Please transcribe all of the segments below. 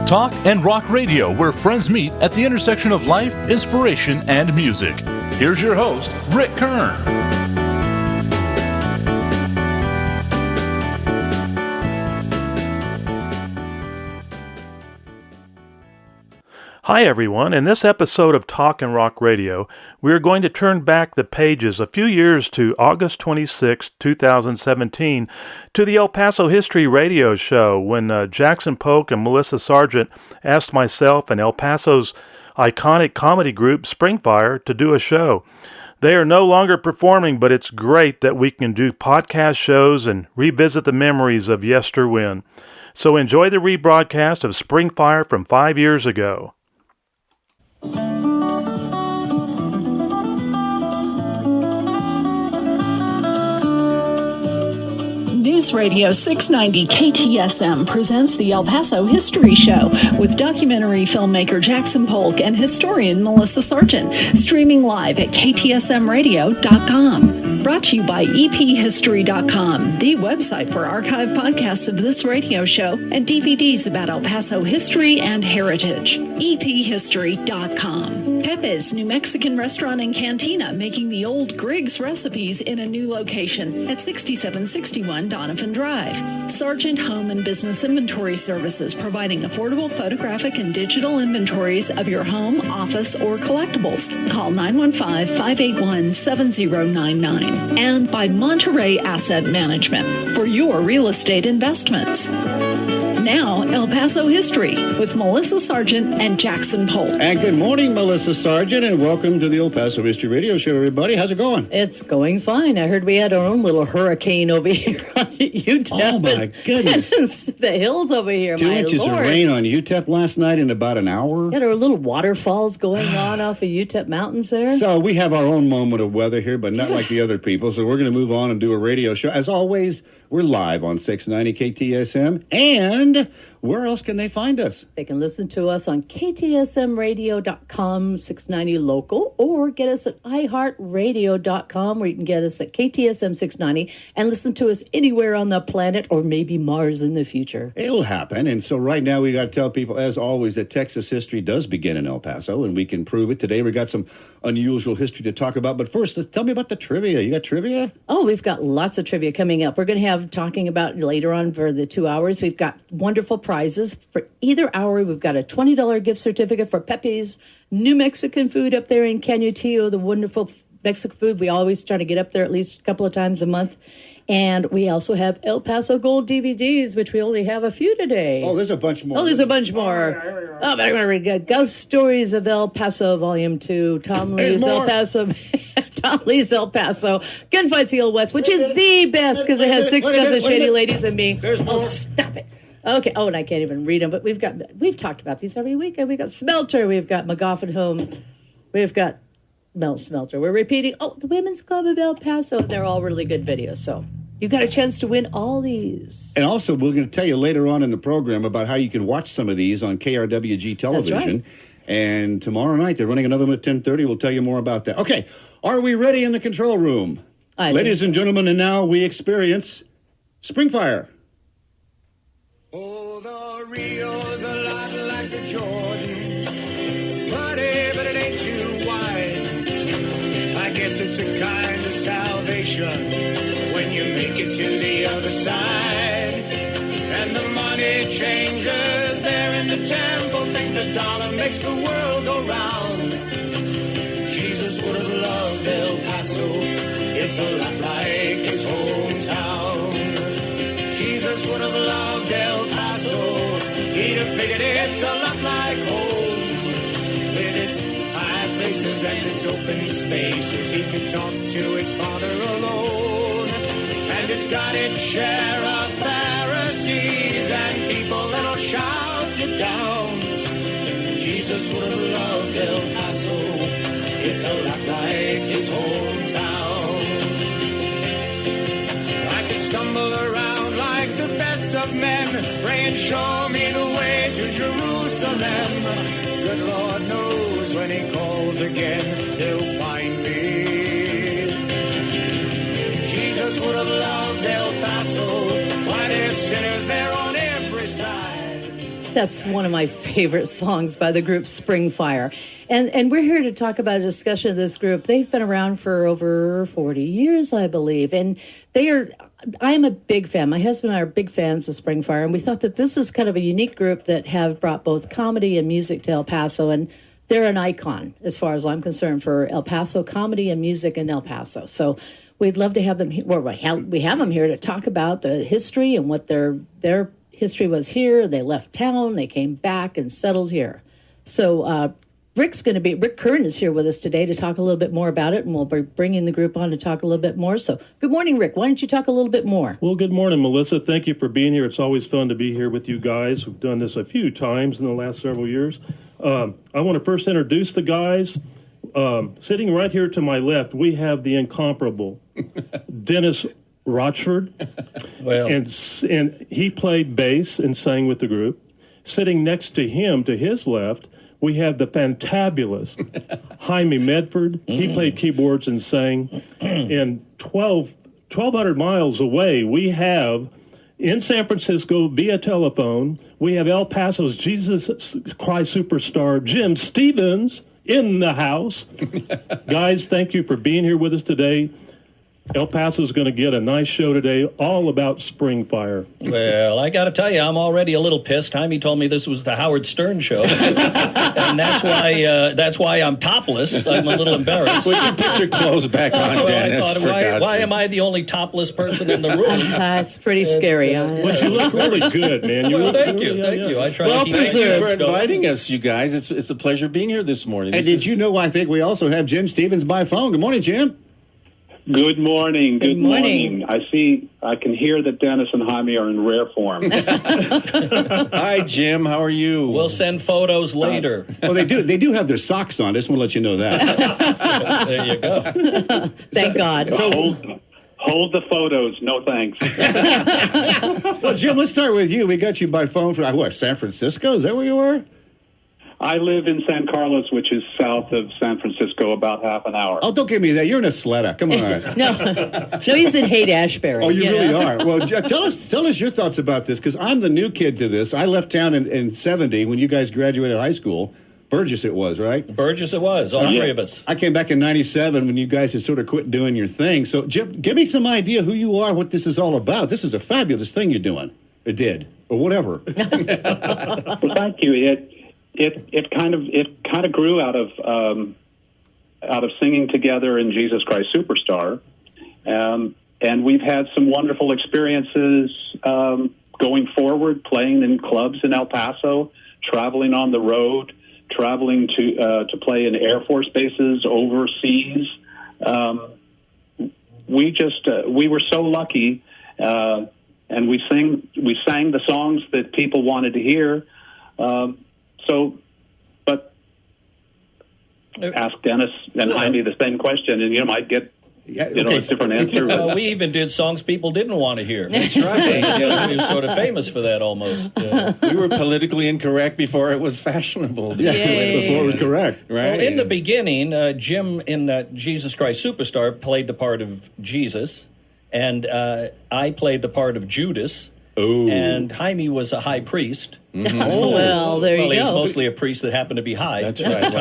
Talk and rock radio, where friends meet at the intersection of life, inspiration, and music. Here's your host, Rick Kern. Hi everyone, in this episode of Talk and Rock Radio, we are going to turn back the pages a few years to August 26, 2017, to the El Paso History Radio Show when Jackson Polk and Melissa Sargent asked myself and El Paso's iconic comedy group Springfire to do a show. They are no longer performing, but it's great that we can do podcast shows and revisit the memories of yesterwhen. So enjoy the rebroadcast of Springfire from 5 years ago. News Radio 690 KTSM presents the El Paso History Show with documentary filmmaker Jackson Polk and historian Melissa Sargent, streaming live at KTSMradio.com. Brought to you by EPHistory.com, the website for archived podcasts of this radio show and DVDs about El Paso history and heritage. EPHistory.com. Pepe's New Mexican Restaurant and Cantina, making the old Griggs recipes in a new location at 6761 Donovan Drive. Sargent Home and Business Inventory Services, providing affordable photographic and digital inventories of your home, office, or collectibles. Call 915-581-7099. And by Monterey Asset Management for your real estate investments. Now, El Paso History with Melissa Sargent and Jackson Polk. And good morning, Melissa Sargent, and welcome to the El Paso History Radio Show, everybody. How's it going? It's going fine. I heard we had our own little hurricane over here on UTEP. Oh, my goodness. The hills over here, 2 inches of rain on UTEP last night in about an hour. Yeah, there were little waterfalls going on off of UTEP mountains there. So we have our own moment of weather here, but not like the other people. So we're going to move on and do a radio show. As always, we're live on 690 KTSM. And where else can they find us? They can listen to us on KTSMradio.com, 690 local, or get us at iHeartRadio.com, where you can get us at KTSM 690 and listen to us anywhere on the planet or maybe Mars in the future. It'll happen. And so right now we got to tell people, as always, that Texas history does begin in El Paso, and we can prove it. Today we got some unusual history to talk about. But first, tell me about the trivia. You got trivia? Oh, we've got lots of trivia coming up. We're going to have talking about later on for the 2 hours. We've got wonderful prizes. For either hour, we've got a $20 gift certificate for Pepe's New Mexican food up there in Canutillo, the wonderful Mexican food. We always try to get up there at least a couple of times a month. And we also have El Paso Gold DVDs, which we only have a few today. Oh, there's a bunch more. Oh, there's a bunch more. Oh, but I'm going to read Ghost Stories of El Paso, Volume 2, Tom Lee's El Paso, Tom Lee's El Paso, Gunfights the Old West, which is the best because it has 6 dozen shady ladies and me. There's more. Oh, stop it. Okay. Oh, and I can't even read them, but we've talked about these every week. We've got Smelter, we've got McGoffin Home, we've got Mel Smelter. We're repeating, the Women's Club of El Paso. They're all really good videos, so you've got a chance to win all these. And also, we're going to tell you later on in the program about how you can watch some of these on KRWG television. That's right. And tomorrow night, they're running another one at 10:30. We'll tell you more about that. Okay, are we ready in the control room? Ladies and gentlemen, and now we experience Springfire. Oh, the Rio's a lot like the Jordan, muddy, but it ain't too wide. I guess it's a kind of salvation when you make it to the other side. And the money changers there in the temple think the dollar makes the world go round. Jesus would have loved El Paso, it's a lot like his hometown. Jesus would have loved El Paso, he'd have figured it's a lot like home. With its high places and its open spaces, he could talk to his Father alone. And it's got its share of Pharisees and people that'll shout you down. Jesus would have loved El Paso, it's a lot like his hometown. I could stumble around like the best of men, praying, show me the way to Jerusalem. Good Lord knows when he calls again, he'll find me. Jesus would have loved El Paso, why there's sinners there on every side. That's one of my favorite songs by the group Springfire. And we're here to talk about a discussion of this group. They've been around for over 40 years, I believe. And I am a big fan. My husband and I are big fans of Springfire. And we thought that this is kind of a unique group that have brought both comedy and music to El Paso. And they're an icon, as far as I'm concerned, for El Paso comedy and music in El Paso. So we'd love to have them here. Well, we have them here to talk about the history and what their history was here. They left town, they came back and settled here. So Rick Kern is here with us today to talk a little bit more about it, and we'll be bringing the group on to talk a little bit more. So good morning, Rick. Why don't you talk a little bit more? Well, good morning, Melissa. Thank you for being here. It's always fun to be here with you guys. We've done this a few times in the last several years. I want to first introduce the guys. Sitting right here to my left, we have the incomparable Denis Rochford. Well, and he played bass and sang with the group. Sitting next to him, to his left, we have the fantabulous Jaime Medford. He played keyboards and sang. And 1,200 miles away, we have, in San Francisco, via telephone, we have El Paso's Jesus Christ superstar, Jim Stevens, in the house. Guys, thank you for being here with us today. El Paso is going to get a nice show today, all about Springfire. Well, I got to tell you, I'm already a little pissed. Jaime told me this was the Howard Stern show, and that's why I'm topless. I'm a little embarrassed. Put your picture clothes back on, Dennis. I thought, why am I the only topless person in the room? That's pretty scary. But you look really good, man. Thank you. I try to keep thank you for inviting us, you guys. It's a pleasure being here this morning. And did you know, I think we also have Jim Stevens by phone. Good morning, Jim. Good morning. Good morning. I can hear that Dennis and Jaime are in rare form. Hi, Jim. How are you? We'll send photos later. Well, they do have their socks on. I just want to let you know that. There you go. Thank God. Hold the photos. No thanks. Well, Jim, let's start with you. We got you by phone from, San Francisco? Is that where you were? I live in San Carlos, which is south of San Francisco, about half an hour. Oh, don't give me that. You're in a Sleta. Come on. No, he's in Haight-Ashbury. Oh, you really are. Well, tell us your thoughts about this, because I'm the new kid to this. I left town in 70 when you guys graduated high school. Burgess it was, right? Burgess it was, all three of us. I came back in 97 when you guys had sort of quit doing your thing. So, Jim, give me some idea who you are, what this is all about. This is a fabulous thing you're doing. It did. Or whatever. Well, thank you. It kind of grew out of singing together in Jesus Christ Superstar, and we've had some wonderful experiences going forward, playing in clubs in El Paso, traveling on the road, traveling to play in Air Force bases overseas. We were so lucky, and we sang the songs that people wanted to hear. But ask Dennis and Jaime the same question, and you might get a different answer. Well, we even did songs people didn't want to hear. That's right. We were sort of famous for that almost. We were politically incorrect before it was fashionable. Before it was correct. Right. Well, in the beginning, Jim in Jesus Christ Superstar played the part of Jesus, and I played the part of Judas. Ooh. And Jaime was a high priest. Mm-hmm. Oh, well, there you go. He was mostly a priest that happened to be high. That's right.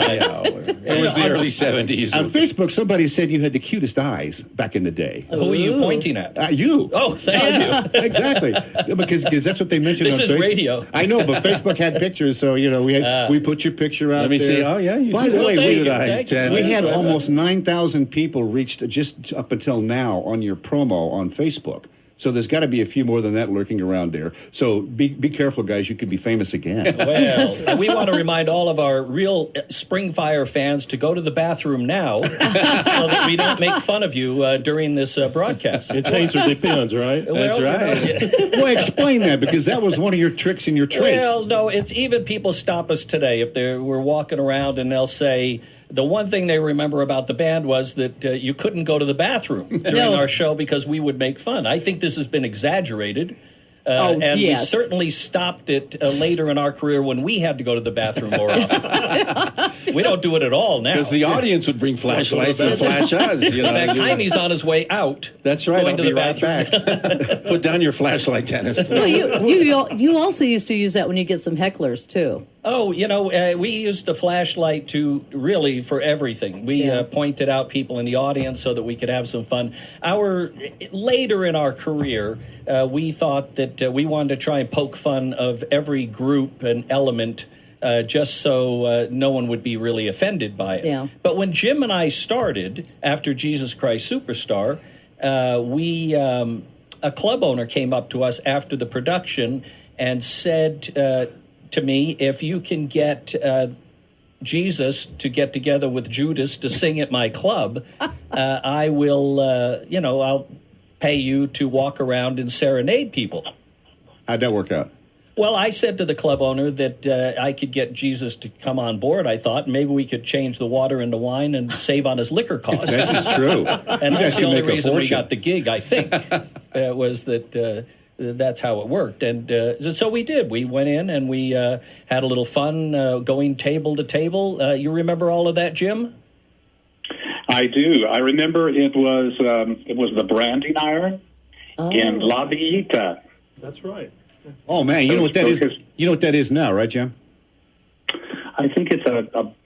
It was the early 70s. On Facebook, somebody said you had the cutest eyes back in the day. Who are you pointing at? You. Oh, thank you. Exactly. Because that's what they mentioned on Facebook. This is radio. I know, but Facebook had pictures, so, we put your picture out Let me there. see. Oh, yeah. By the way, we had almost 9,000 people reached just up until now on your promo on Facebook. So there's got to be a few more than that lurking around there. So be careful, guys. You could be famous again. Well, we want to remind all of our real Springfire fans to go to the bathroom now so that we don't make fun of you during this broadcast. It takes or depends, right? That's right. Well, explain that, because that was one of your tricks and your traits. Well, no, it's even people stop us today if we're walking around and they'll say, the one thing they remember about the band was that you couldn't go to the bathroom during our show because we would make fun. I think this has been exaggerated. And yes. we certainly stopped it later in our career when we had to go to the bathroom more often. We don't do it at all now. Because the audience would bring flashlights and flash us. You know, In fact, Jaime's on his way out. That's right. Going I'll to be the right back. Put down your flashlight, Dennis. Well, you also used to use that when you get some hecklers, too. Oh, we used the flashlight really for everything. We pointed out people in the audience so that we could have some fun. Later in our career, we thought that we wanted to try and poke fun of every group and element just so no one would be really offended by it. Yeah. But when Jim and I started, after Jesus Christ Superstar, a club owner came up to us after the production and said to me, if you can get Jesus to get together with Judas to sing at my club, I will, I'll pay you to walk around and serenade people. How'd that work out? Well, I said to the club owner that I could get Jesus to come on board, I thought. Maybe we could change the water into wine and save on his liquor costs. This is true. And that's the only reason we got the gig, I think, was that that's how it worked. And so we did. We went in and we had a little fun going table to table. You remember all of that, Jim? I do. I remember it was the branding iron in La Villita. That's right. Oh, man, you know what that is? You know what that is now, right, Jim? I think it's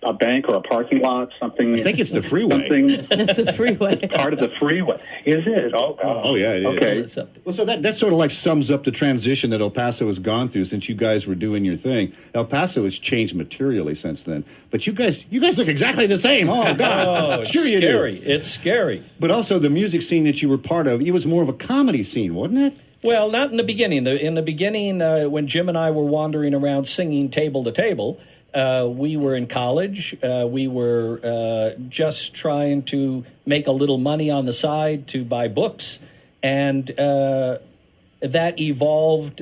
a bank or a parking lot, something. I think it's the freeway. It's a freeway. Part of the freeway. Is it? Oh, God. Oh, yeah, it is. Okay. Well, so that sort of like sums up the transition that El Paso has gone through since you guys were doing your thing. El Paso has changed materially since then. But you guys look exactly the same. Oh, God. Oh, sure it's you scary. do. It's scary. But also the music scene that you were part of, it was more of a comedy scene, wasn't it? Well, not in the beginning. In the beginning, when Jim and I were wandering around singing table to table, we were in college. We were just trying to make a little money on the side to buy books. And that evolved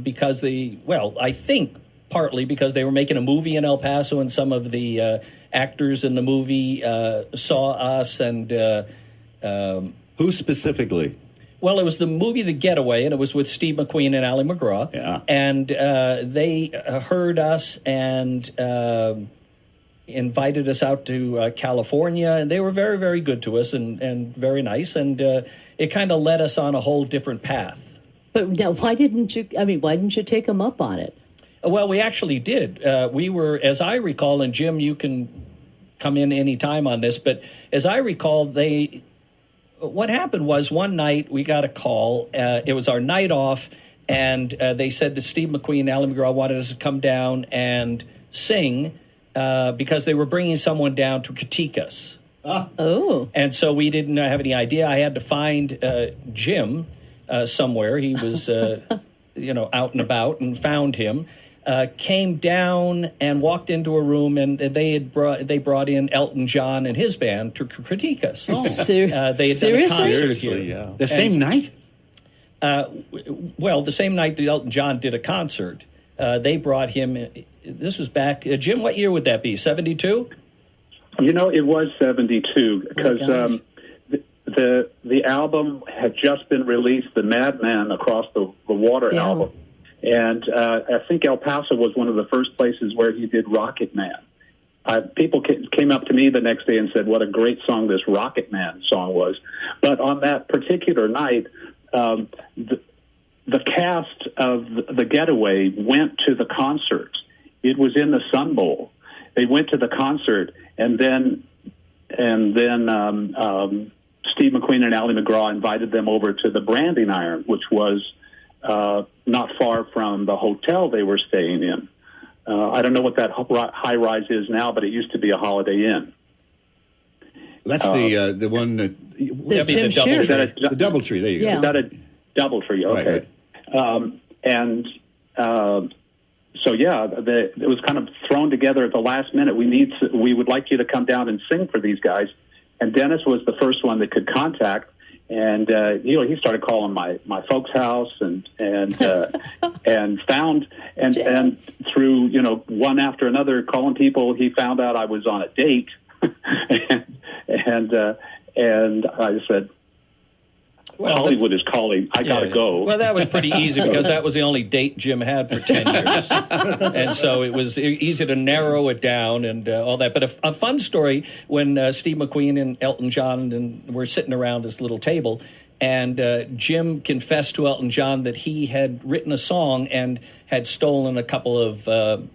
because I think partly because they were making a movie in El Paso, and some of the actors in the movie saw us. And who specifically? Well, it was the movie The Getaway, and it was with Steve McQueen and Ali MacGraw. Yeah. And they heard us and invited us out to California, and they were very, very good to us and very nice. And it kind of led us on a whole different path. But now, why didn't you take them up on it? Well, we actually did. We were, as I recall, and Jim, you can come in any time on this, but as I recall, what happened was one night we got a call. It was our night off, and they said that Steve McQueen and Ali MacGraw wanted us to come down and sing because they were bringing someone down to critique us. Oh. And so we didn't have any idea. I had to find Jim somewhere. He was, out and about, and found him. Came down and walked into a room, and they brought in Elton John and his band to critique us. Oh. They had done a concert Seriously, here. yeah. The same night? Well, the same night that Elton John did a concert, they brought him. This was back, Jim. What year would that be? 72? It was 72 because the album had just been released, the Madman Across the Water album. And I think El Paso was one of the first places where he did Rocket Man. People came up to me the next day and said what a great song this Rocket Man song was. But on that particular night, the cast of The Getaway went to the concert. It was in the Sun Bowl. They went to the concert, and then Steve McQueen and Ali MacGraw invited them over to the Branding Iron, which was not far from the hotel they were staying in. I don't know what that high rise is now, but it used to be a Holiday Inn. That's the one that the Doubletree. the Doubletree. There you go. Is that a Doubletree? Okay. Right. So it was kind of thrown together at the last minute. We would like you to come down and sing for these guys. And Dennis was the first one that could contact. And he started calling my folks' house and found and through one after another calling people, he found out I was on a date, and I said, Hollywood is calling. I got to go. Well, that was pretty easy because that was the only date Jim had for 10 years. And so it was easy to narrow it down and all that. But a fun story when Steve McQueen and Elton John were sitting around this little table, and Jim confessed to Elton John that he had written a song and had stolen a couple of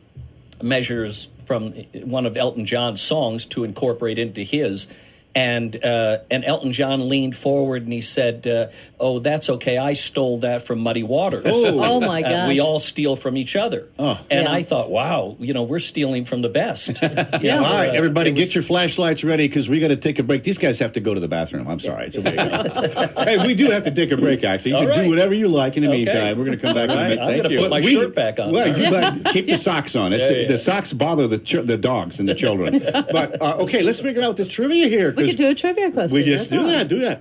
measures from one of Elton John's songs to incorporate into his. And Elton John leaned forward and he said, "Oh, that's okay. I stole that from Muddy Waters." Oh my gosh! We all steal from each other. I thought, wow, we're stealing from the best. All right, everybody, get your flashlights ready because we got to take a break. These guys have to go to the bathroom. I'm sorry. Hey, we do have to take a break. Actually, you can do whatever you like in the meantime. We're going to come back. I'm going to put my shirt back on. Well, keep the socks on. The socks bother the dogs and the children. But okay, let's figure out this trivia here. We could do a trivia question. We just do that.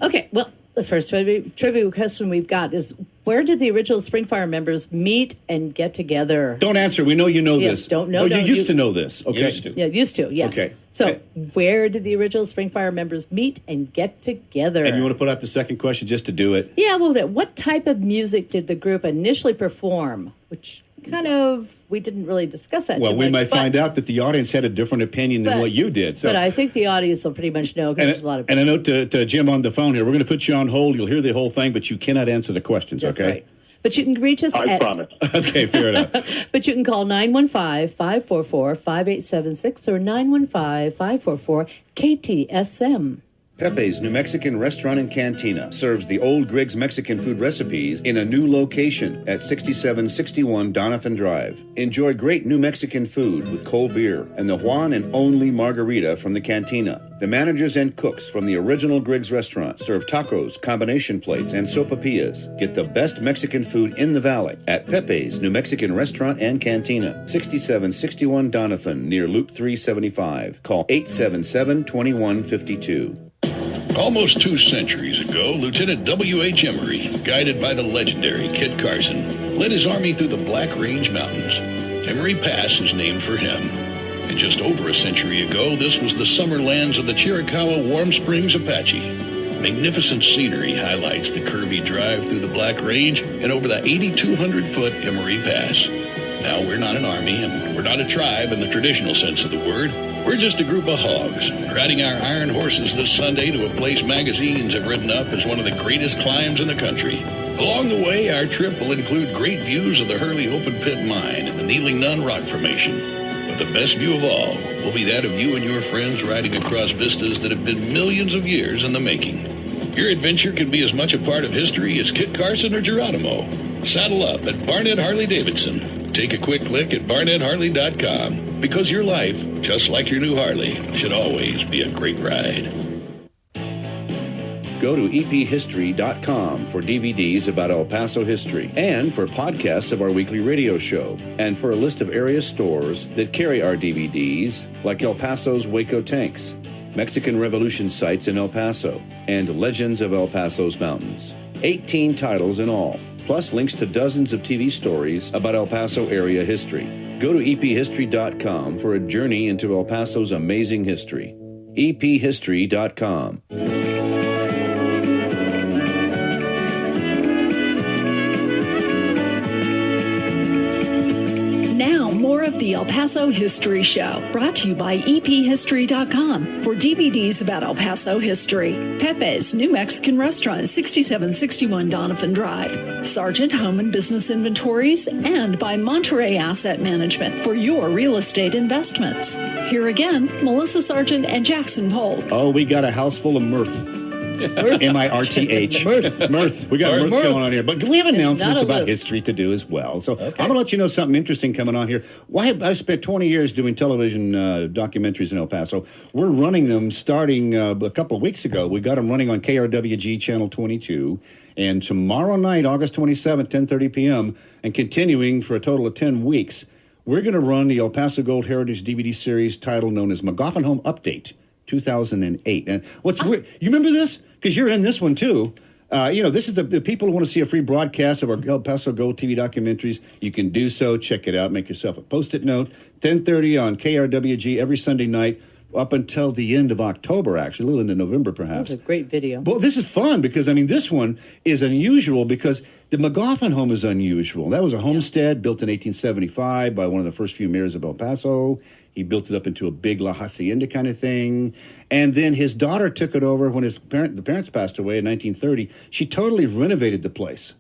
Okay, well, the first trivia question we've got is, where did the original Springfire members meet and get together? Don't answer. We know you know yes, this. Don't know. You used to know this. Okay. Used to. Yeah, used to, yes. Okay. So, where did the original Springfire members meet and get together? And you want to put out the second question just to do it? Yeah, well, what type of music did the group initially perform? Which we didn't really discuss that well, too much. Well, we might find out that the audience had a different opinion than what you did. So. But I think the audience will pretty much know because there's a lot of... And a note to Jim on the phone here. We're going to put you on hold. You'll hear the whole thing, but you cannot answer the questions, That's okay? Right. But you can reach us I promise. Okay, fair enough. But you can call 915-544-5876 or 915-544-KTSM. Pepe's New Mexican Restaurant and Cantina serves the old Griggs Mexican food recipes in a new location at 6761 Donovan Drive. Enjoy great New Mexican food with cold beer and the one and only margarita from the cantina. The managers and cooks from the original Griggs restaurant serve tacos, combination plates, and sopapillas. Get the best Mexican food in the valley at Pepe's New Mexican Restaurant and Cantina, 6761 Donovan, near Loop 375. Call 877-2152. Almost 2 centuries ago, Lieutenant W.H. Emery, guided by the legendary Kit Carson, led his army through the Black Range Mountains. Emery Pass is named for him. And just over a century ago, this was the summer lands of the Chiricahua Warm Springs Apache. Magnificent scenery highlights the curvy drive through the Black Range and over the 8,200-foot Emery Pass. Now, we're not an army, and we're not a tribe in the traditional sense of the word. We're just a group of hogs, riding our iron horses this Sunday to a place magazines have written up as one of the greatest climbs in the country. Along the way, our trip will include great views of the Hurley Open Pit Mine and the Kneeling Nun Rock Formation. But the best view of all will be that of you and your friends riding across vistas that have been millions of years in the making. Your adventure can be as much a part of history as Kit Carson or Geronimo. Saddle up at Barnett Harley-Davidson. Take a quick look at BarnettHarley.com, because your life, just like your new Harley, should always be a great ride. Go to ephistory.com for DVDs about El Paso history and for podcasts of our weekly radio show and for a list of area stores that carry our DVDs, like El Paso's Waco Tanks, Mexican Revolution sites in El Paso, and Legends of El Paso's Mountains. 18 titles in all, plus links to dozens of TV stories about El Paso area history. Go to ephistory.com for a journey into El Paso's amazing history. ephistory.com. Now, more of the El Paso History Show, brought to you by ephistory.com for DVDs about El Paso history. Pepe's New Mexican Restaurant, 6761 Donovan Drive. Sargent Home and Business Inventories, and by Monterey Asset Management for your real estate investments. Here again, Melissa Sargent and Jackson Polk. Oh, we got a house full of mirth. M-I-R-T-H. Mirth. We got mirth going on here. But we have announcements about history to do as well. So I'm going to let you know something interesting coming on here. Well, I've spent 20 years doing television documentaries in El Paso. We're running them starting a couple of weeks ago. We got them running on KRWG Channel 22. And tomorrow night, August 27th, 10:30 p.m., and continuing for a total of 10 weeks, we're going to run the El Paso Gold Heritage DVD series title known as McGoffin Home Update 2008. And what's weird, you remember this? Because you're in this one, too. This is the people who want to see a free broadcast of our El Paso Gold TV documentaries. You can do so. Check it out. Make yourself a Post-it note. 10:30 on KRWG every Sunday night up until the end of October, actually, a little into November, perhaps. That was a great video. Well, this is fun because, I mean, this one is unusual because the McGoffin home is unusual. That was a homestead built in 1875 by one of the first few mayors of El Paso. He built it up into a big La Hacienda kind of thing. And then his daughter took it over when the parents passed away in 1930. She totally renovated the place.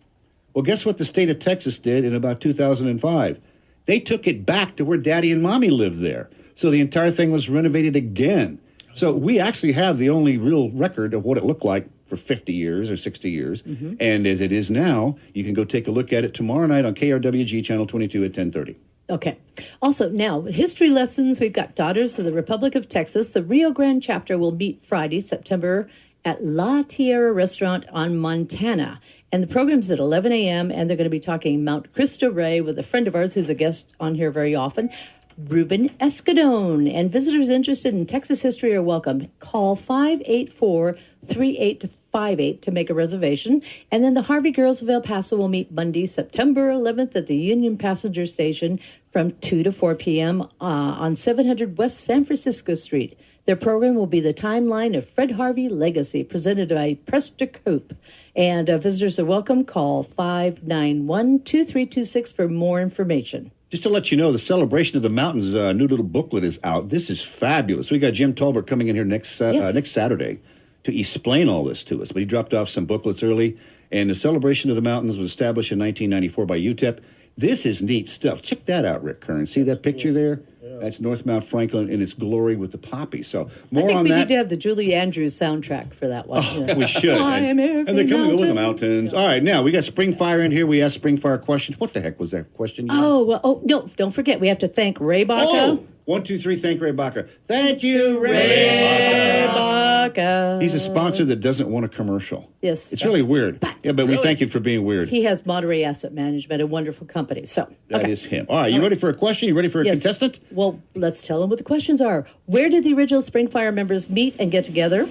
Well, guess what the state of Texas did in about 2005? They took it back to where Daddy and Mommy lived there. So the entire thing was renovated again. So we actually have the only real record of what it looked like for 50 years or 60 years. Mm-hmm. And as it is now, you can go take a look at it tomorrow night on KRWG Channel 22 at 10:30. Okay. Also, now, history lessons. We've got Daughters of the Republic of Texas. The Rio Grande chapter will meet Friday, September, at La Tierra Restaurant on Montana. And the program's at 11 a.m., and they're going to be talking Mount Cristo Rey with a friend of ours who's a guest on here very often, Ruben Escadone. And visitors interested in Texas history are welcome. Call 584-3858 to make a reservation. And then the Harvey Girls of El Paso will meet Monday, September 11th at the Union Passenger Station from 2 to 4 p.m. On 700 West San Francisco Street. Their program will be the timeline of Fred Harvey Legacy, presented by Prester Coop. And visitors are welcome. Call 591-2326 for more information. Just to let you know, the Celebration of the Mountains new little booklet is out. This is fabulous. We got Jim Tolbert coming in here next Saturday to explain all this to us. But he dropped off some booklets early. And the Celebration of the Mountains was established in 1994 by UTEP. This is neat stuff. Check that out, Rick Kern. See that picture there? Yeah. That's North Mount Franklin in its glory with the poppy. So more on that. I think we need to have the Julie Andrews soundtrack for that one. Oh, we should. And they're coming over the mountains. Yeah. All right, now we got Springfire in here. We asked Springfire questions. What the heck was that question? No, don't forget. We have to thank Ray Baca. Oh, 1, 2, 3, thank Ray Baca. Thank you, Ray Baca. He's a sponsor that doesn't want a commercial. Yes. It's really weird. But we thank him for being weird. He has Monterey Asset Management, a wonderful company. So that is him. All right, you ready for a question? You ready for a contestant? Well, let's tell them what the questions are. Where did the original Springfire members meet and get together?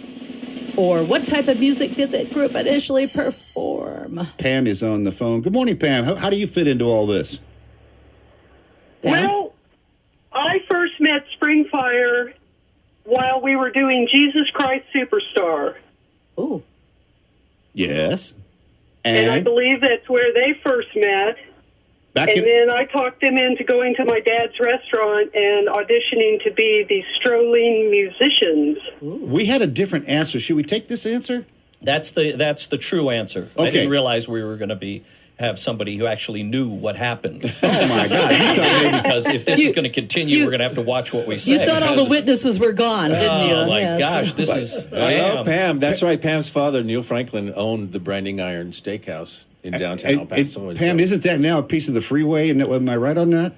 Or what type of music did that group initially perform? Pam is on the phone. Good morning, Pam. How do you fit into all this? Pam? Well, I first met Springfire while we were doing Jesus Christ Superstar. Oh. Yes. And I believe that's where they first met. Then I talked them into going to my dad's restaurant and auditioning to be the strolling musicians. We had a different answer. Should we take this answer? That's the true answer. Okay. I didn't realize we were going to have somebody who actually knew what happened. Oh, my God. Because if this is going to continue, we're going to have to watch what we say. You thought all the witnesses were gone, didn't you? Oh, my gosh. This is... I know Pam. That's right. Pam's father, Neil Franklin, owned the Branding Iron Steakhouse in downtown El Paso. Pam, isn't that now a piece of the freeway? Am I right on that?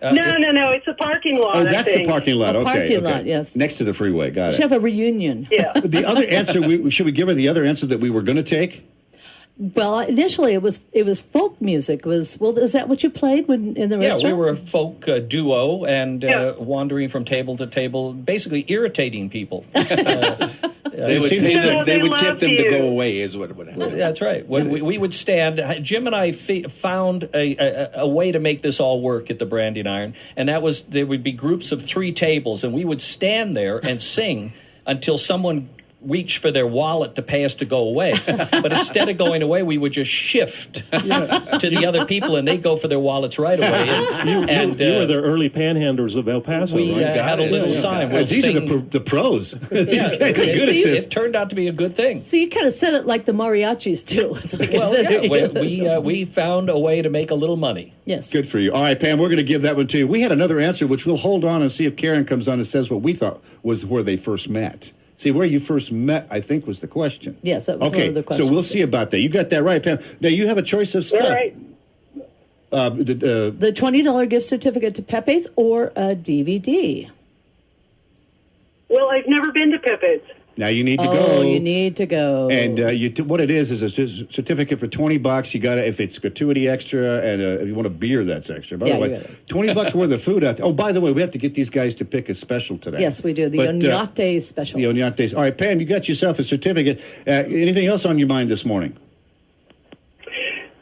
No. It's a parking lot. Oh, that's the parking lot. A okay. parking lot, yes. Next to the freeway. Got it. We should have a reunion. Yeah. The other answer, should we give her the other answer that we were going to take? Well, initially it was folk music. Is that what you played in the restaurant? Yeah, we were a folk duo and wandering from table to table, basically irritating people. They would tip them to go away, is what would happen. That's right. When we would stand, Jim and I found a way to make this all work at the Branding Iron, and that was there would be groups of 3 tables, and we would stand there and sing until someone reach for their wallet to pay us to go away. But instead of going away, we would just shift to the other people, and they'd go for their wallets right away. You were the early panhandlers of El Paso. We right? had a little sign. These are the pros. It turned out to be a good thing. So you kind of said it like the mariachis, too. It's like we found a way to make a little money. Yes. Good for you. All right, Pam, we're going to give that one to you. We had another answer, which we'll hold on and see if Karen comes on and says what we thought was where they first met. See, where you first met, I think, was the question. Yes, that was one of the questions. So we'll see about that. You got that right, Pam. Now, you have a choice of stuff. All right. The $20 gift certificate to Pepe's or a DVD. Well, I've never been to Pepe's. Now you need to go. Oh, you need to go. And what it is a certificate for $20. You got to, if it's gratuity extra, and if you want a beer, that's extra. By the way, $20 worth of food out there. Oh, by the way, we have to get these guys to pick a special today. Yes, we do. The Oñate special. The Oñates. All right, Pam, you got yourself a certificate. Anything else on your mind this morning?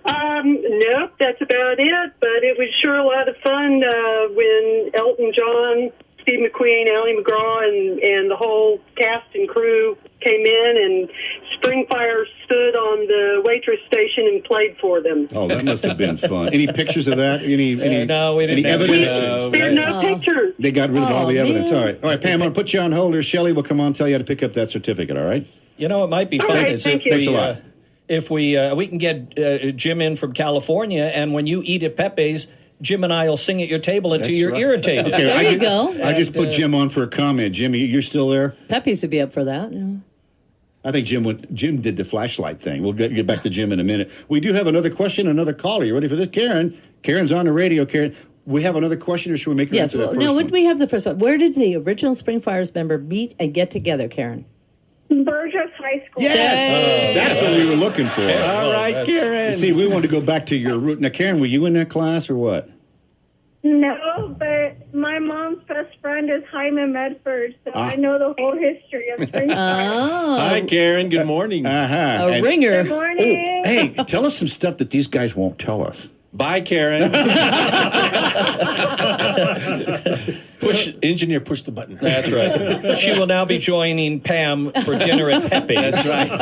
Nope, that's about it. But it was sure a lot of fun when Elton John Steve McQueen, Allie McGraw, and the whole cast and crew came in, and Springfire stood on the waitress station and played for them. Oh, that must have been fun. Any pictures of that? No, we didn't. Any evidence? There are no pictures. They got rid of all the evidence. All right, Pam, I'm going to put you on hold here. Shelley will come on and tell you how to pick up that certificate, all right? You know, it might be fun right, if we can get Jim in from California, and when you eat at Pepe's, Jim and I will sing at your table until you're irritated. Okay, there you go. I just put Jim on for a comment. Jimmy, you're still there? Pepe's would be up for that. Yeah. I think Jim did the flashlight thing. We'll get back to Jim in a minute. We do have another question, another caller. You ready for this? Karen's on the radio. Karen, we have another question, or should we make her answer that first one? No, we have the first one. Where did the original Springfire's member meet and get together, Karen? Burgess High School. Yes! That's what we were looking for. All right, Karen. You see, we wanted to go back to your root. Now, Karen, were you in that class or what? No, but my mom's best friend is Jaime Medford, so I know the whole history of Springfire. Hi, Karen. Good morning. A ringer. Good morning. Hey, tell us some stuff that these guys won't tell us. Bye, Karen. Engineer, push the button. That's right. She will now be joining Pam for dinner at Pepe's. That's right.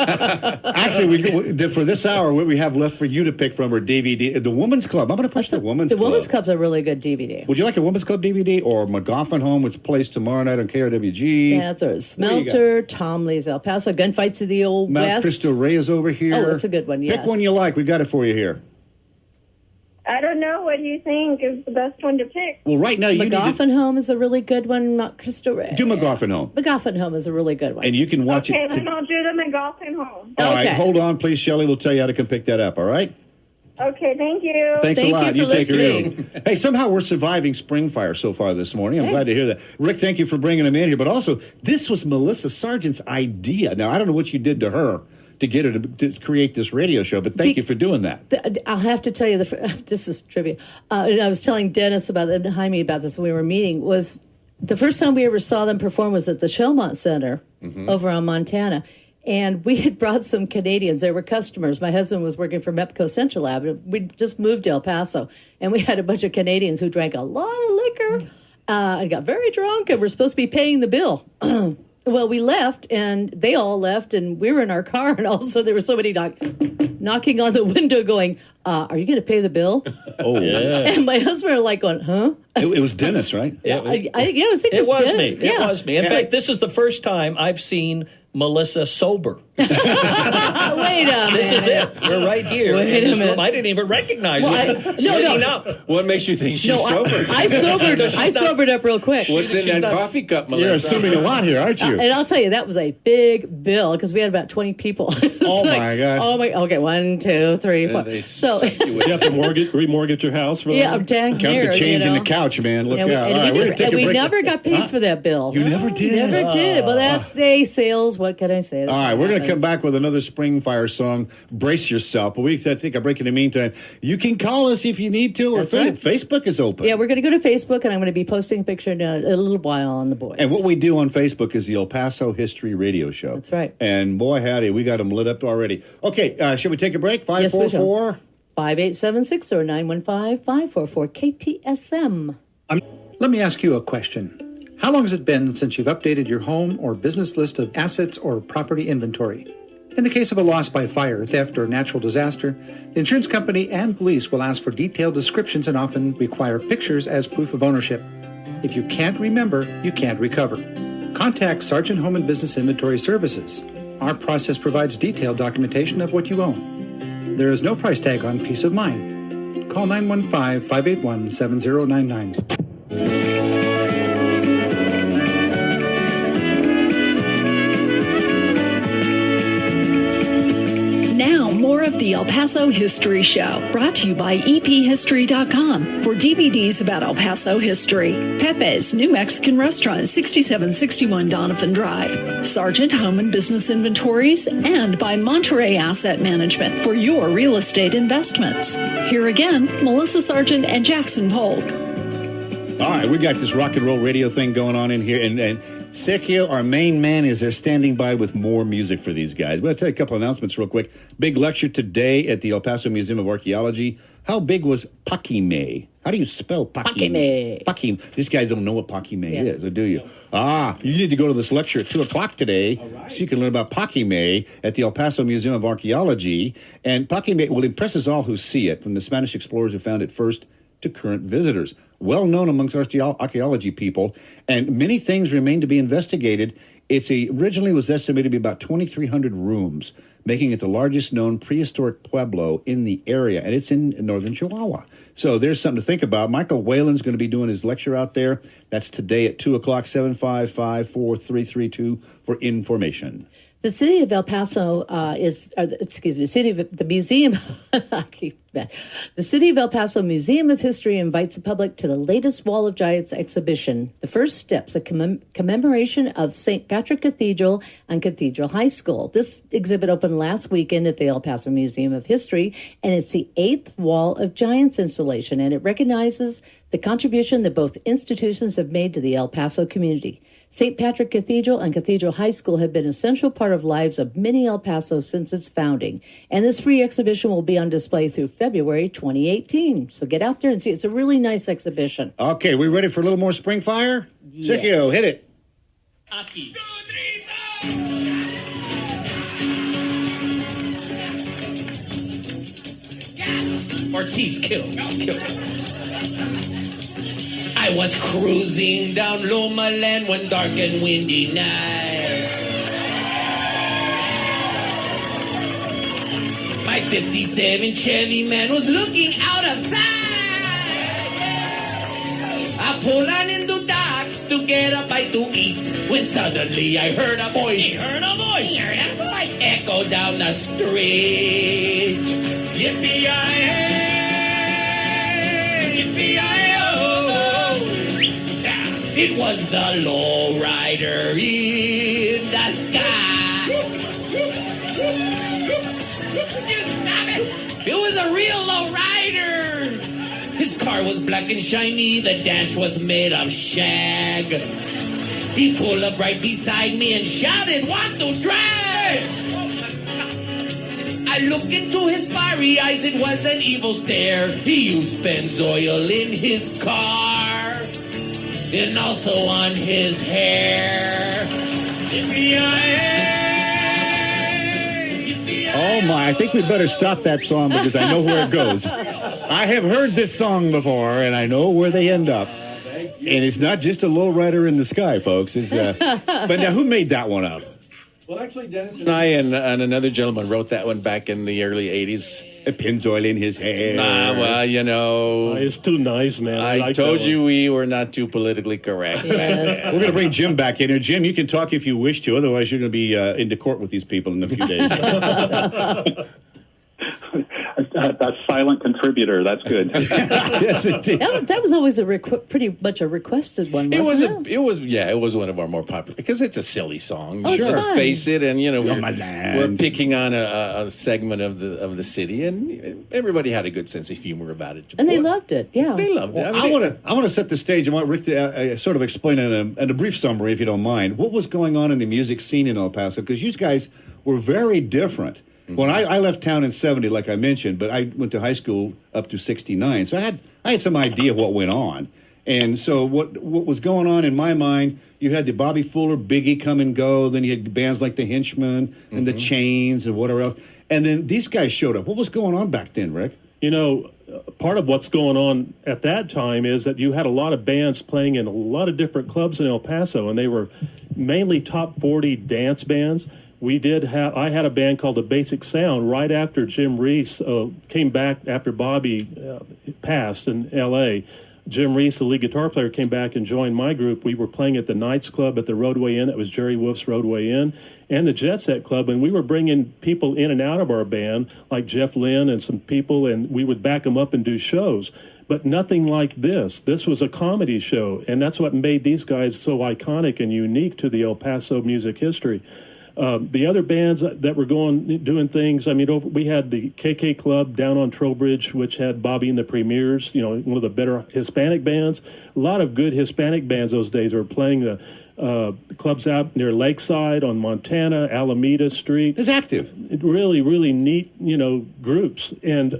Actually, for this hour, what we have left for you to pick from are DVD. The Women's Club. I'm going to push the Women's Club. The Women's Club's a really good DVD. Would you like a Women's Club DVD or McGoffin Home, which plays tomorrow night on KRWG? Yeah, that's a Smelter, Tom Lee's El Paso, Gunfights of the Old Mount West. Cristo Rey is over here. Oh, that's a good one, yes. Pick one you like. We got it for you here. I don't know. What do you think is the best one to pick? Well, right now, you McGoffin Home is a really good one. Not Cristo Rey. Do McGoffin Home. McGoffin Home is a really good one. And you can watch okay, it. then I'll do the McGoffin Home. All right, hold on, please, Shelley. We'll tell you how to come pick that up, all right? Okay, thank you. Thanks a lot. You for take her listening. in. Hey, somehow we're surviving Springfire so far this morning. I'm glad to hear that. Rick, thank you for bringing him in here. But also, this was Melissa Sargent's idea. Now, I don't know what you did to her to get her to create this radio show, but thank you for doing that. I'll have to tell you, this is trivia. I was telling Dennis about it, and Jaime about this when we were meeting, was the first time we ever saw them perform was at the Shelmont Center over on Montana. And we had brought some Canadians. They were customers. My husband was working for MEPCO Central Lab. We just moved to El Paso. And we had a bunch of Canadians who drank a lot of liquor and got very drunk and were supposed to be paying the bill. Well, we left, and they all left, and we were in our car, and all of a sudden there was somebody knocking on the window going, are you going to pay the bill? Oh, yeah. And my husband were like going, huh? It was Dennis, right? Yeah, it was me. It was me. In fact, this is the first time I've seen Melissa sober. Wait a minute. This is it. We're right here in this room. I didn't even recognize her sitting up. What makes you think she's sober? I sobered up real quick. What's in that coffee cup, Melissa? You're assuming a lot here, aren't you? And I'll tell you, that was a big bill because we had about 20 people. Oh, my God. Okay, 1, 2, 3, 4. So you have to remortgage your house for that? Yeah, I'm down Count here. the change in the couch, man. Look out. And we never got paid for that bill. You never did? Never did. Well, that's sales. What can I say? All right, we're going to come back with another Springfire song. Brace yourself. But we take a break in the meantime. You can call us if you need to, or Facebook is open. Yeah, we're going to go to Facebook, and I'm going to be posting a picture in a little while on the boys. And what we do on Facebook is the El Paso History Radio Show. That's right. And boy, howdy, we got them lit up already. Okay, should we take a break? 544? 5876 or 915-544 KTSM. Let me ask you a question. How long has it been since you've updated your home or business list of assets or property inventory? In the case of a loss by fire, theft, or natural disaster, the insurance company and police will ask for detailed descriptions and often require pictures as proof of ownership. If you can't remember, you can't recover. Contact Sargent Home and Business Inventory Services. Our process provides detailed documentation of what you own. There is no price tag on peace of mind. Call 915-581-7099. Now, more of the El Paso History Show, brought to you by EPHistory.com for DVDs about El Paso history. Pepe's New Mexican Restaurant, 6761 Donovan Drive. Sargent Home and Business Inventories, and by Monterey Asset Management for your real estate investments. Here again, Melissa Sargent and Jackson Polk. All right, we got this rock and roll radio thing going on in here, and Sergio, our main man, is there standing by with more music for these guys. We'll tell you a couple announcements real quick. Big lecture today at the El Paso Museum of Archaeology. How big was Paquime? How do you spell Paquime? Paquime. These guys don't know what Paquime is, or do you? You need to go to this lecture at 2 o'clock today so you can learn about Paquime at the El Paso Museum of Archaeology. And Paquime will impress us all who see it, from the Spanish explorers who found it first to current visitors. Well known amongst archaeology people, and many things remain to be investigated. Originally was estimated to be about 2,300 rooms, making it the largest known prehistoric pueblo in the area, and it's in northern Chihuahua. So there's something to think about. Michael Whalen's going to be doing his lecture out there. That's today at 2 o'clock, 755-4332 for information. The city of El Paso the City of El Paso Museum of History invites the public to the latest Wall of Giants exhibition, The First Steps, a commemoration of St. Patrick Cathedral and Cathedral High School. This exhibit opened last weekend at the El Paso Museum of History, and it's the 8th Wall of Giants installation, and it recognizes the contribution that both institutions have made to the El Paso community. St. Patrick Cathedral and Cathedral High School have been an essential part of lives of many El Pasos since its founding. And this free exhibition will be on display through February 2018. So get out there and see. It's a really nice exhibition. Okay, we ready for a little more Springfire? Yes. Sergio, hit it. Aki. Ortiz, kill. I was cruising down Loma Land one dark and windy night. My 57 Chevy man was looking out of sight. I pulled on into docks to get a bite to eat, when suddenly I heard a voice. Echo down the street. Yippee-yi-hey, yippee-yi-oh. It was the lowrider in the sky. Just stop it. It was a real lowrider. His car was black and shiny. The dash was made of shag. He pulled up right beside me and shouted, "Want to drive?" I looked into his fiery eyes. It was an evil stare. He used Benzoyl in his car and also on his hair. Oh my, I think we'd better stop that song because I know where it goes. I have heard this song before and I know where they end up. And it's not just a lowrider in the sky, folks. It's but now who made that one up? Well, actually, Dennis and I and another gentleman wrote that one back in the early 80s. Pennzoil in his hair. Well, you know. It's too nice, man. I told you we were not too politically correct. Yes. We're going to bring Jim back in here. Jim, you can talk if you wish to. Otherwise, you're going to be into court with these people in a few days. A silent contributor. That's good. Yes, indeed. That was always pretty much a requested one. It was one of our more popular because it's a silly song. Oh, Let's fun. face it, and you know Land. we're picking on a segment of the city, and everybody had a good sense of humor about it. And they loved it. Yeah, They loved it. I want to set the stage. I want Rick to sort of explain in a brief summary, if you don't mind, what was going on in the music scene in El Paso, because you guys were very different. When I left town in 70, like I mentioned, but I went to high school up to 69, so I had some idea of what went on. And so what was going on in my mind, you had the Bobby Fuller, Biggie come and go, then you had bands like the Henchmen and the Chains and whatever else. And then these guys showed up. What was going on back then, Rick? You know, part of what's going on at that time is that you had a lot of bands playing in a lot of different clubs in El Paso, and they were mainly top 40 dance bands. I had a band called The Basic Sound right after Jim Reese came back after Bobby passed in L.A. Jim Reese, the lead guitar player, came back and joined my group. We were playing at the Knights Club at the Roadway Inn. That was Jerry Wolf's Roadway Inn, and the Jet Set Club. And we were bringing people in and out of our band, like Jeff Lynne and some people, and we would back them up and do shows. But nothing like this. This was a comedy show, and that's what made these guys so iconic and unique to the El Paso music history. The other bands that were doing things, I mean, we had the KK Club down on Trowbridge, which had Bobby and the Premiers, you know, one of the better Hispanic bands. A lot of good Hispanic bands those days were playing the clubs out near Lakeside on Montana, Alameda Street. It's active. Really, really neat, groups. And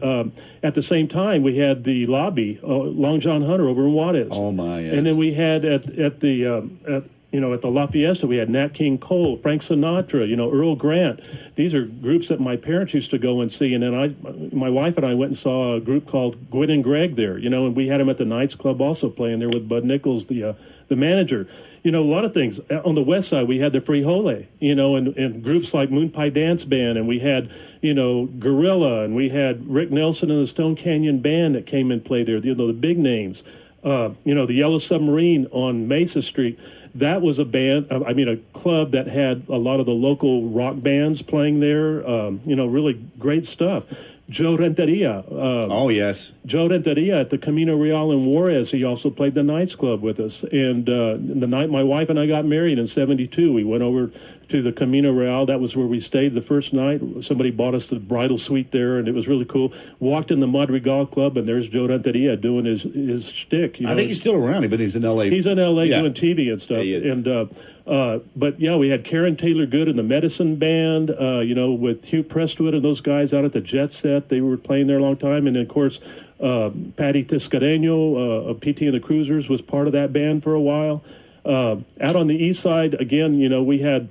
at the same time, we had the lobby, Long John Hunter over in Juarez. Oh, my, yes. And then we had at the La Fiesta, we had Nat King Cole, Frank Sinatra, Earl Grant. These are groups that my parents used to go and see. And then my wife and I went and saw a group called Gwyn and Greg there, and we had them at the Knights Club also playing there with Bud Nichols, the manager. A lot of things. On the west side, we had the Frijole, and groups like Moon Pie Dance Band, and we had, Gorilla, and we had Rick Nelson and the Stone Canyon Band that came and played there, the big names. The Yellow Submarine on Mesa Street. That was a club that had a lot of the local rock bands playing there. Really great stuff. Joe Renteria. Oh, yes. Joe Renteria at the Camino Real in Juarez. He also played the Knights Club with us. And the night my wife and I got married in 1972, we went over to the Camino Real. That was where we stayed the first night. Somebody bought us the bridal suite there, and it was really cool. Walked in the Madrigal Club, and there's Joe Renteria doing his shtick. I think he's still around, but he's in L.A. He's in L.A. doing TV and stuff. But we had Karen Taylor Good and the Medicine Band, with Hugh Prestwood and those guys out at the Jet Set. They were playing there a long time. And then, of course, Patty Tiscareño of PT and the Cruisers was part of that band for a while. Out on the east side, again, we had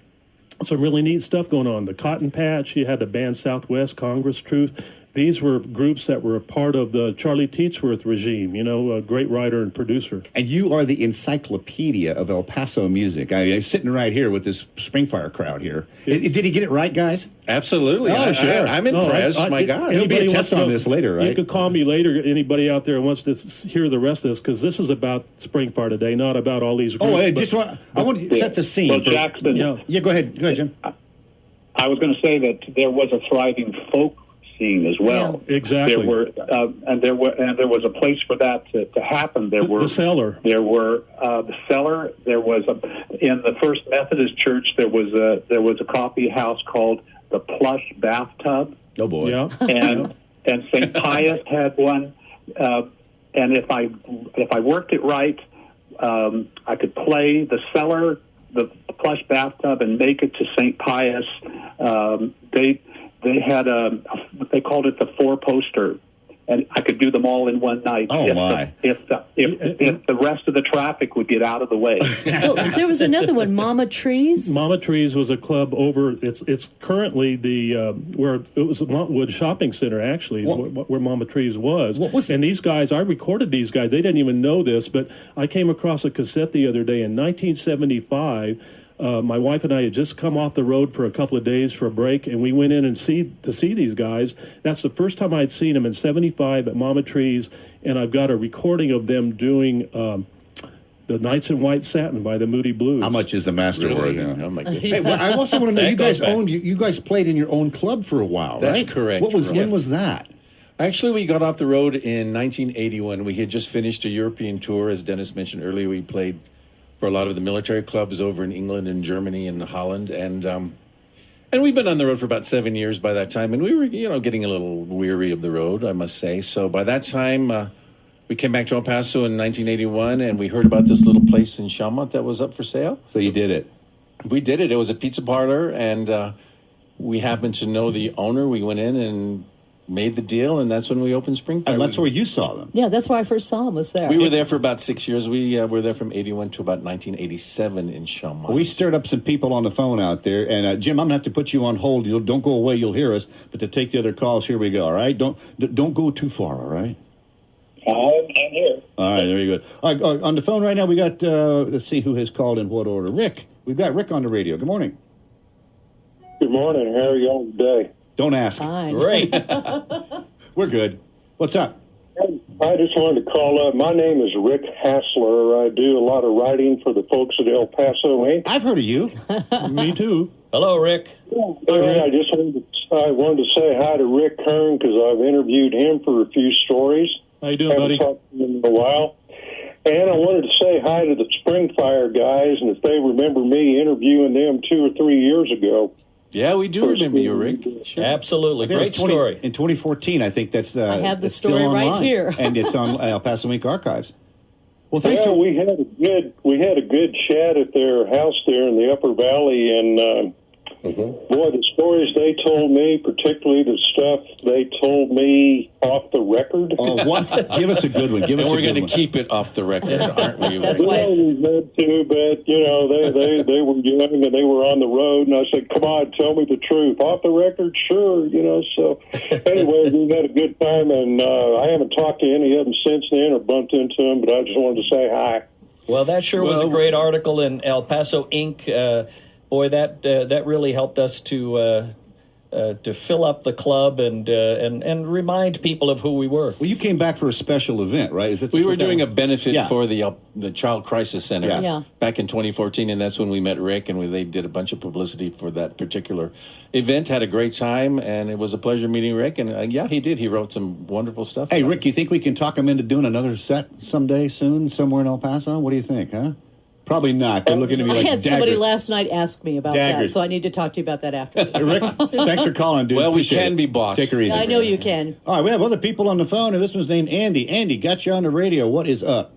some really neat stuff going on. The Cotton Patch, you had the band Southwest, Congress Truth. These were groups that were a part of the Charlie Teetsworth regime, a great writer and producer. And you are the encyclopedia of El Paso music. I'm sitting right here with this Springfire crowd here. Did he get it right, guys? Absolutely. Oh, sure. I'm impressed. My God. There'll be a test on this later, right? You could call me later, anybody out there who wants to hear the rest of this, because this is about Springfire today, not about all these groups. I want to set the scene. Well, Jackson. Yeah, go ahead. Go ahead, Jim. I was going to say that there was a thriving folk scene as well. Yeah, exactly. There was a place for that to happen. The Cellar. There were the Cellar. There was in the First Methodist Church. There was a coffee house called the Plush Bathtub. Oh boy! Yeah. And St. Pius had one. And if I worked it right, I could play the Cellar, the Plush Bathtub, and make it to St. Pius. They had they called it the 4-poster, and I could do them all in one night. Oh, if the rest of the traffic would get out of the way. Well, there was another one, Mama Trees. Mama Trees was a club over. It's currently the where it was a Montwood Shopping Center. Actually, where Mama Trees was. And these guys, I recorded these guys. They didn't even know this, but I came across a cassette the other day in 1975. My wife and I had just come off the road for a couple of days for a break, and we went in to see these guys. That's the first time I'd seen them in 75 at Mama Trees, and I've got a recording of them doing the Nights in White Satin by the Moody Blues. How much is the master worth? Oh my goodness. Hey, I also want to know, you guys played in your own club for a while, right? That's correct. When was that? Actually, we got off the road in 1981. We had just finished a European tour. As Dennis mentioned earlier, we played for a lot of the military clubs over in England and Germany and Holland, and we've been on the road for about 7 years by that time, and we were getting a little weary of the road, I must say. So by that time, we came back to El Paso in 1981, and we heard about this little place in Chalmont that was up for sale. So you did it? We did it. It was a pizza parlor, and we happened to know the owner. We went in and made the deal, and that's when we opened Springfire. And that's where you saw them. Yeah, that's where I first saw them, was there. We were there for about 6 years. We were there from 81 to about 1987 in Chalmont. We stirred up some people on the phone out there, and Jim, I'm going to have to put you on hold. Don't go away, you'll hear us, but to take the other calls, here we go, all right? Don't go too far, all right? I'm here. All right, very good. All right, on the phone right now, we got, let's see who has called in what order. Rick, we've got Rick on the radio. Good morning. Good morning. How are you all today? Don't ask. Fine. Great. We're good. What's up? I just wanted to call up. My name is Rick Hassler. I do a lot of writing for the folks at El Paso Inc. I've heard of you. Me too. Hello, Rick. I just wanted to say hi to Rick Kern because I've interviewed him for a few stories. How you doing, buddy? Haven't talked to him in a while. And I wanted to say hi to the Springfire guys, and if they remember me interviewing them 2 or 3 years ago. Yeah, we do remember you, Rick. Sure. Absolutely. Great story. In 2014, I think that's I have the it's story still right online, here. and it's on El Paso Inc. archives. Well, thanks. We had a good chat at their house there in the Upper Valley, and boy, the stories they told me, particularly the stuff they told me off the record. Oh, what? Give us a good one. We're going to keep it off the record, aren't we? That's wise. We had to, but they were young and they were on the road, and I said, "Come on, tell me the truth." Off the record, sure. So anyway, we had a good time, and I haven't talked to any of them since then or bumped into them, but I just wanted to say hi. Well, that sure was a great article in El Paso Inc. Boy, that really helped us to fill up the club and remind people of who we were. Well, you came back for a special event, right? We were doing a benefit for the Child Crisis Center Yeah. back in 2014, and that's when we met Rick, and they did a bunch of publicity for that particular event. Had a great time, and it was a pleasure meeting Rick. And he did. He wrote some wonderful stuff. Hey, Rick, you think we can talk him into doing another set someday soon, somewhere in El Paso? What do you think, huh? Probably not. They're looking at me like I had somebody daggers. last night ask me about that, so I need to talk to you about that after. Rick, thanks for calling, dude. Well, Appreciate we can it. be boss. Take her easy. I know you can. All right, we have other people on the phone, and this one's named Andy. Andy, got you on the radio. What is up?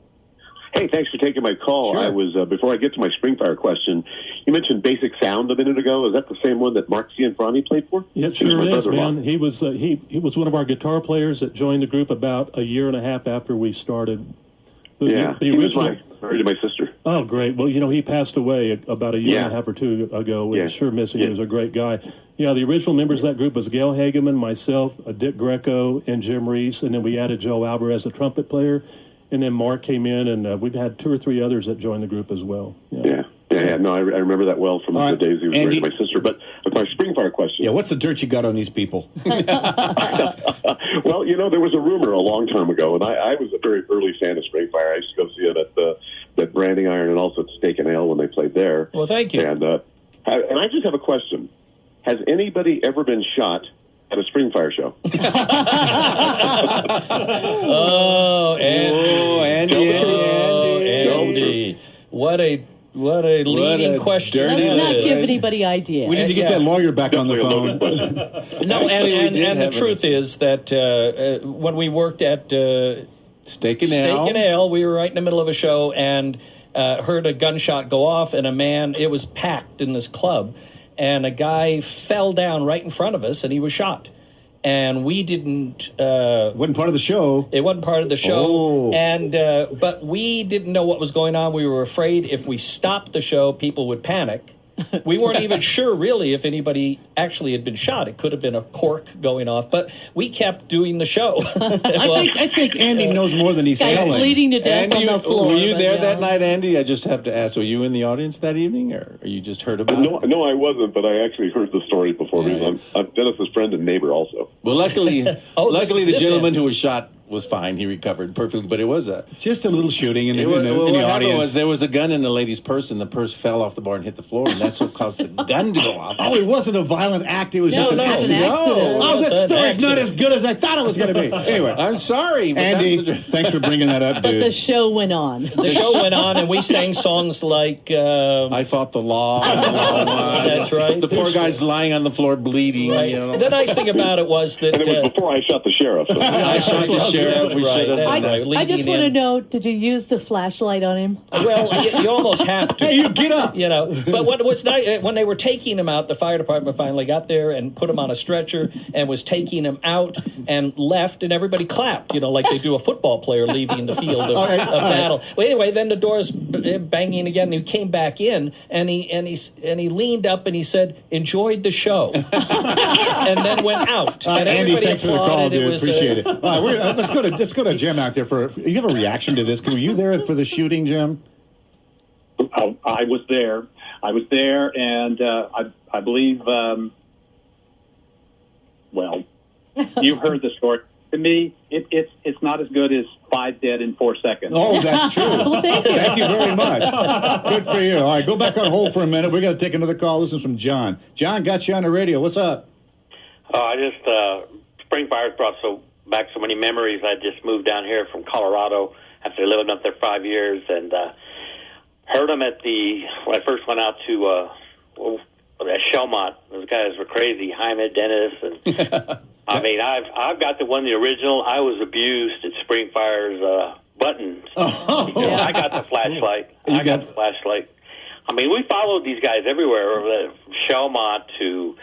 Hey, thanks for taking my call. Sure. I was before I get to my Springfire question, you mentioned Basic Sound a minute ago. Is that the same one that Mark Cianfrani played for? Yeah, it sure is, man. He was he was one of our guitar players that joined the group about a year and a half after we started. The he was original. married to my sister. Oh, great. Well, he passed away about a year and a half or two ago. We sure miss him. He was a great guy. The original members of that group was Gail Hageman, myself, Dick Greco, and Jim Reese, and then we added Joe Alvarez, the trumpet player, and then Mark came in, and we've had 2 or 3 others that joined the group as well. Yeah. No, I remember that well from the days he was married to my sister. But my Springfire question. Yeah, what's the dirt you got on these people? Well, there was a rumor a long time ago, and I was a very early fan of Springfire. I used to go see it at Branding Iron and also at Steak and Ale when they played there. Well, thank you. And I just have a question. Has anybody ever been shot at a Springfire show? Andy. What a leading question. Let's not give anybody ideas. We need to get that lawyer back on the phone. No, and the truth is that when we worked at Steak and Ale, we were right in the middle of a show and heard a gunshot go off, and it was packed in this club, and a guy fell down right in front of us, and he was shot. And we didn't... wasn't part of the show. It wasn't part of the show. Oh. And but we didn't know what was going on. We were afraid if we stopped the show, people would panic. We weren't even sure, really, if anybody actually had been shot. It could have been a cork going off. But we kept doing the show. I think Andy knows more than he's Guys telling. bleeding to death on the floor. Were you there that night, Andy? I just have to ask, were you in the audience that evening, or you just heard about it? No, I wasn't, but I actually heard the story before. Because I'm Dennis's friend and neighbor also. Well, luckily, the gentleman who was shot was fine. He recovered perfectly, but it was just a little shooting in the what audience. Happened was there was a gun in the lady's purse, and the purse fell off the bar and hit the floor, and that's what caused the gun to go off. Oh, it wasn't a violent act. It was just an accident. Oh, that story's not as good as I thought it was going to be. Anyway, I'm sorry, but Andy. Thanks for bringing that up, dude. But the show went on. The show went on, and we sang songs like "I Fought the Law." That's right. The poor guy's lying on the floor bleeding. Right. The nice thing about it was that and it was before I shot the sheriff. So. I shot the sheriff. We should have. I just want to know, did you use the flashlight on him? Well, you almost have to. Hey, you get up. But what was nice, when they were taking him out, the fire department finally got there and put him on a stretcher and was taking him out and left, and everybody clapped, like they do a football player leaving the field of battle. Well, anyway, then the doors banging again, and he came back in, and he leaned up and he said, "Enjoyed the show," and then went out. And Andy, thanks for the call, dude. Appreciate it. All right, let's go to Jim out there for. You have a reaction to this? Were you there for the shooting, Jim? I was there. And I believe. Well, you heard the story. To me, it's not as good as 5 dead in 4 seconds. Oh, that's true. Well, thank you. Thank you very much. Good for you. All right, go back on hold for a minute. We're going to take another call. This is from John. John, got you on the radio. What's up? I just Springfire brought back so many memories. I just moved down here from Colorado after living up there 5 years, and heard them when I first went out to Shelmont. Those guys were crazy. Jaime, Dennis, and I mean, I've got the original. I was abused at Springfire's buttons. Oh, Because I got the flashlight. I got the flashlight. I mean, we followed these guys everywhere, from Shelmont to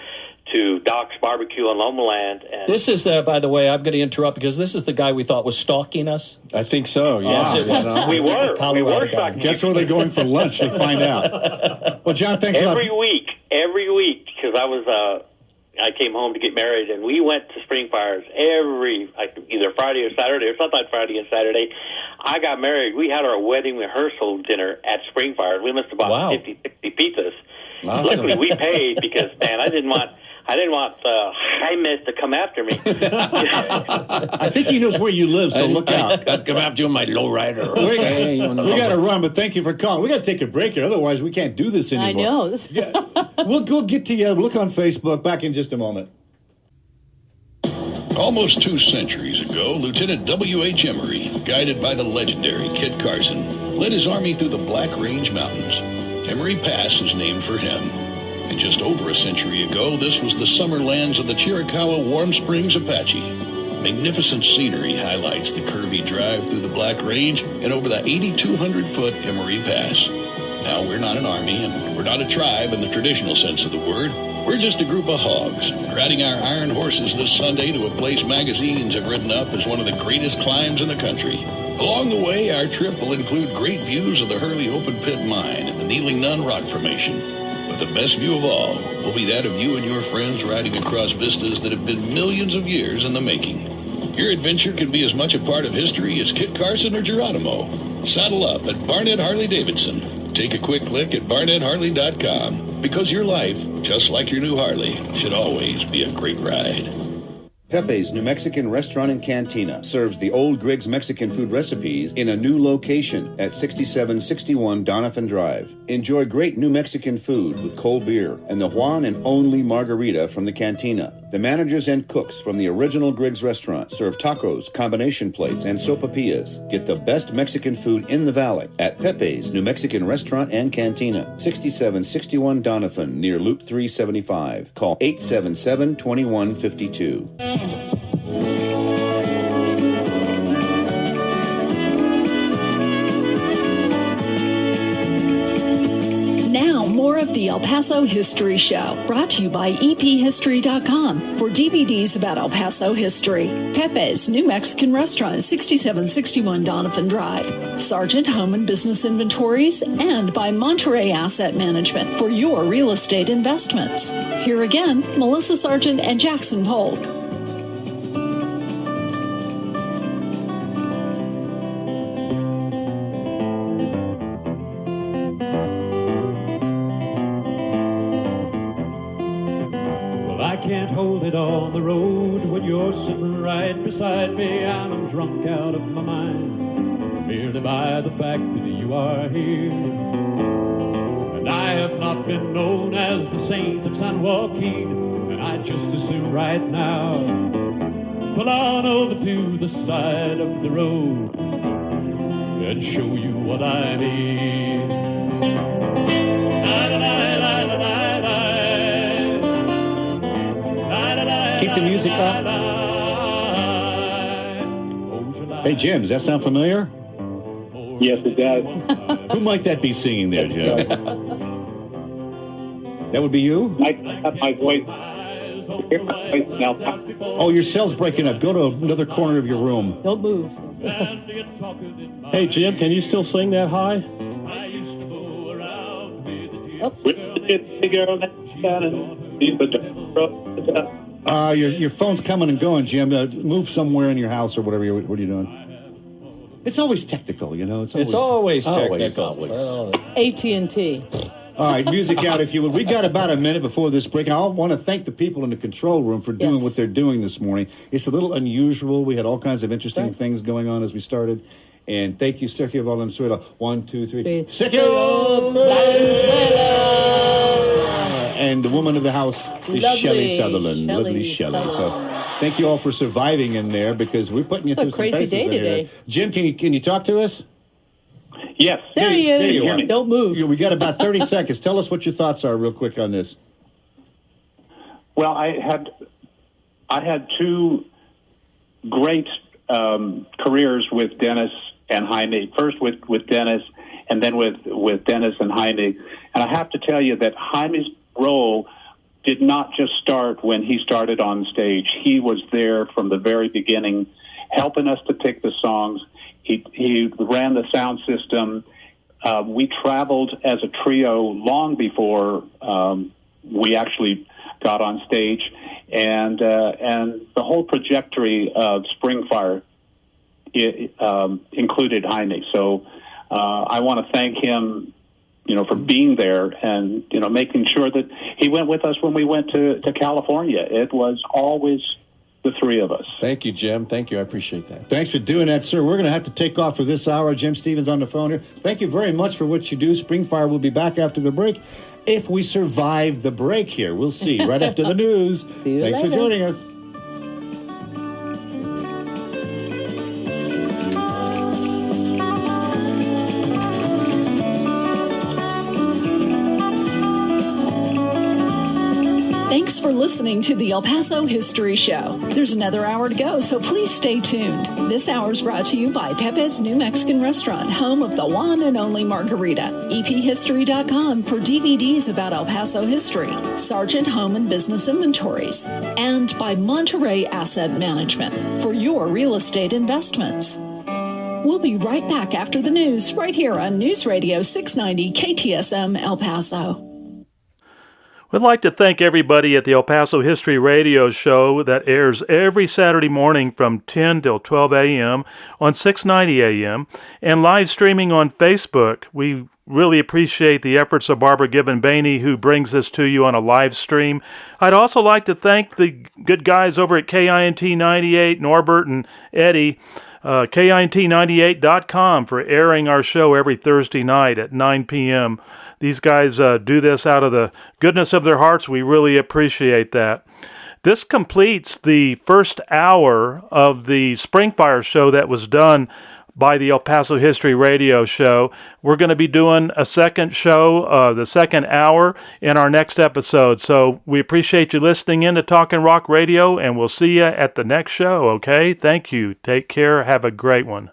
Doc's Barbecue on Lomaland. And this is, by the way, I'm going to interrupt because this is the guy we thought was stalking us. I think so, yeah. We were stalking. Guess where they're going for lunch? They find out. Well, John, thanks a lot. Every week, because I came home to get married, and we went to Springfires either Friday or Saturday, or sometimes Friday and Saturday. I got married. We had our wedding rehearsal dinner at Springfires. We must have bought 50, 60 pizzas. Awesome. Luckily, we paid because, man, I didn't want Jaime to come after me. I think he knows where you live, so look out. I'd come after you on my lowrider. We got to run, but thank you for calling. We got to take a break here, otherwise we can't do this anymore. I know. We'll get to you. Look on Facebook. Back in just a moment. Almost 2 centuries ago, Lieutenant W.H. Emery, guided by the legendary Kit Carson, led his army through the Black Range Mountains. Emery Pass is named for him. And just over a century ago, this was the summer lands of the Chiricahua Warm Springs Apache. Magnificent scenery highlights the curvy drive through the Black Range and over the 8,200-foot Emery Pass. Now, we're not an army, and we're not a tribe in the traditional sense of the word. We're just a group of hogs, riding our iron horses this Sunday to a place magazines have written up as one of the greatest climbs in the country. Along the way, our trip will include great views of the Hurley Open Pit Mine and the Kneeling Nun Rock Formation. But the best view of all will be that of you and your friends riding across vistas that have been millions of years in the making. Your adventure can be as much a part of history as Kit Carson or Geronimo. Saddle up at Barnett Harley-Davidson. Take a quick look at BarnettHarley.com, because your life, just like your new Harley, should always be a great ride. Pepe's New Mexican Restaurant and Cantina serves the old Griggs Mexican food recipes in a new location at 6761 Donovan Drive. Enjoy great New Mexican food with cold beer and the Juan and only margarita from the Cantina. The managers and cooks from the original Griggs restaurant serve tacos, combination plates, and sopapillas. Get the best Mexican food in the valley at Pepe's New Mexican Restaurant and Cantina, 6761 Donovan, near Loop 375. Call 877-2152. Now, more of the El Paso History Show, brought to you by ephistory.com for DVDs about El Paso history. Pepe's New Mexican Restaurant, 6761 Donovan Drive. Sargent Home and Business Inventories, and by Monterey Asset Management for your real estate investments. Here again, Melissa Sargent and Jackson Polk. On the road when you're sitting right beside me, and I'm drunk out of my mind merely by the fact that you are here. And I have not been known as the saint of San Joaquin, and I just as soon right now pull on over to the side of the road and show you what I mean. Keep the music up. Hey, Jim, does that sound familiar? Yes, it does. Who might that be singing there, Jim? That would be you? My voice. Now. Oh, your cell's breaking up. Go to another corner of your room. Don't move. Hey, Jim, can you still sing that high? Your phone's coming and going, Jim. Move somewhere in your house or whatever. What are you doing? It's always technical, you know. It's always technical. Always. AT&T. All right, music out if you would. We got about a minute before this break. I want to thank the people in the control room for doing what they're doing this morning. It's a little unusual. We had all kinds of interesting things going on as we started. And thank you, Sergio Valenzuela. 1, 2, 3. Sergio Valenzuela! And the woman of the house is Shelley Sutherland. Lovely Shelley. So thank you all for surviving in there, because we're putting you through some crazy day today. Jim, can you talk to us? Yes. There he is. There you are. Don't move. We got about 30 seconds. Tell us what your thoughts are real quick on this. Well, I had two great careers with Dennis and Jaime, first with Dennis, and then with Dennis and Jaime. And I have to tell you that Jaime's role did not just start when he started on stage. He was there from the very beginning, helping us to pick the songs. He ran the sound system. We traveled as a trio long before we actually got on stage, and the whole trajectory of Springfire included Jaime. So I want to thank him, for being there and making sure that he went with us when we went to California. It was always the three of us. Thank you, Jim. Thank you. I appreciate that. Thanks for doing that, sir. We're going to have to take off for this hour. Jim Stevens on the phone here. Thank you very much for what you do. Springfire will be back after the break. If we survive the break here, we'll see. Right after the news. See you Thanks later. for joining us. Thanks for listening to the El Paso History Show. There's another hour to go, so please stay tuned. This hour is brought to you by Pepe's New Mexican Restaurant, home of the one and only margarita. EPHistory.com for DVDs about El Paso history. Sargent Home and Business Inventories. And by Monterey Asset Management for your real estate investments. We'll be right back after the news, right here on News Radio 690 KTSM El Paso. We'd like to thank everybody at the El Paso History Radio Show that airs every Saturday morning from 10 till 12 a.m. on 690 a.m. and live streaming on Facebook. We really appreciate the efforts of Barbara Gibbon-Bainey, who brings this to you on a live stream. I'd also like to thank the good guys over at KINT 98, Norbert and Eddie, KINT98.com for airing our show every Thursday night at 9 p.m. These guys do this out of the goodness of their hearts. We really appreciate that. This completes the first hour of the Springfire show that was done by the El Paso History Radio Show. We're going to be doing a second show, the second hour, in our next episode. So we appreciate you listening in to Talkin' Rock Radio, and we'll see you at the next show, okay? Thank you. Take care. Have a great one.